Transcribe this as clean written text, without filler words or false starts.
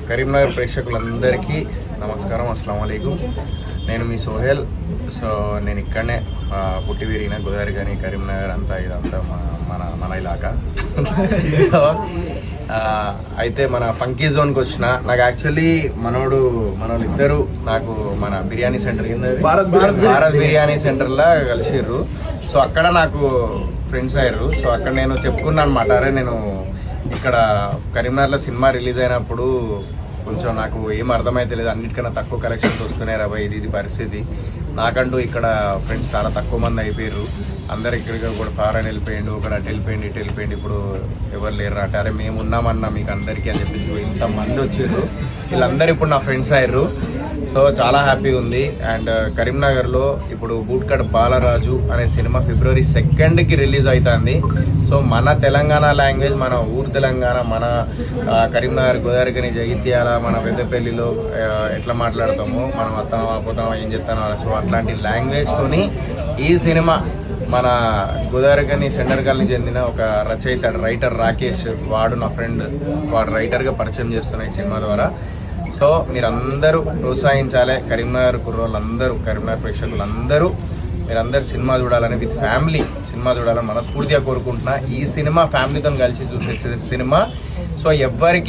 కరీంనగర్ ప్రేక్షకులందరికీ నమస్కారం, అస్సలాము అలైకుం. నేను మీ సోహెల్. సో నేను ఇక్కడనే పుట్టి పెరిగిన గోదావరి కానీ కరీంనగర్ అంతా ఇదంతా మన ఇలాకా. సో అయితే మన ఫంకీ జోన్కి వచ్చిన నాకు యాక్చువల్లీ మనోళ్ళు ఇద్దరు నాకు మన బిర్యానీ సెంటర్ భారత్ బిర్యానీ సెంటర్లో కలిసిర్రు. సో అక్కడ నాకు ఫ్రెండ్స్ అయ్యారు. సో అక్కడ నేను చెప్పుకున్నాను అనమాట, అరే నేను ఇక్కడ కరీంనగర్లో సినిమా రిలీజ్ అయినప్పుడు కొంచెం నాకు ఏం అర్థమైతే లేదు, అన్నిటికన్నా తక్కువ కలెక్షన్స్ వస్తున్నాయి రాబాయ్, ఇది పరిస్థితి. నాకంటూ ఇక్కడ ఫ్రెండ్స్ చాలా తక్కువ మంది అయిపోయారు. అందరు ఇక్కడికి కూడా ఫారెన్ వెళ్ళిపోయిండు, ఒకటి అటు వెళ్ళిపోయింది ఇటు వెళ్ళిపోయింది, ఇప్పుడు ఎవరు లేరు అంటే అరే మేము ఉన్నామన్నా మీకు అందరికీ అని చెప్పేసి ఇంతమంది వచ్చారు. వీళ్ళందరూ ఇప్పుడు నా ఫ్రెండ్స్ అయ్యారు. సో చాలా హ్యాపీగా ఉంది. అండ్ కరీంనగర్లో ఇప్పుడు బూట్కట్ బాలరాజు అనే సినిమా February 2కి రిలీజ్ అవుతుంది. సో మన తెలంగాణ లాంగ్వేజ్, మన ఊరు తెలంగాణ, మన కరీంనగర్ గోదావరికని జగిత్యాల మన పెద్దపల్లిలో ఎట్లా మాట్లాడతామో మనం వస్తామా పోతామా ఏం చెప్తానో, సో అట్లాంటి లాంగ్వేజ్తోని ఈ సినిమా మన గోదావరికని సెంటర్కల్ని చెందిన ఒక రచయిత రైటర్ రాకేష్, వాడు నా ఫ్రెండ్, వాడు రైటర్గా పరిచయం చేస్తున్న ఈ సినిమా ద్వారా. సో మీరందరూ ప్రోత్సహించాలి. కరీంనగర్ కుర్రోళ్ళందరూ, కరీంనగర్ ప్రేక్షకులందరూ మీరందరూ సినిమా చూడాలని, విత్ ఫ్యామిలీ సినిమా చూడాలని మనస్ఫూర్తిగా కోరుకుంటున్నా. ఈ సినిమా ఫ్యామిలీతో కలిసి చూసే సినిమా. సో ఎవ్వరికి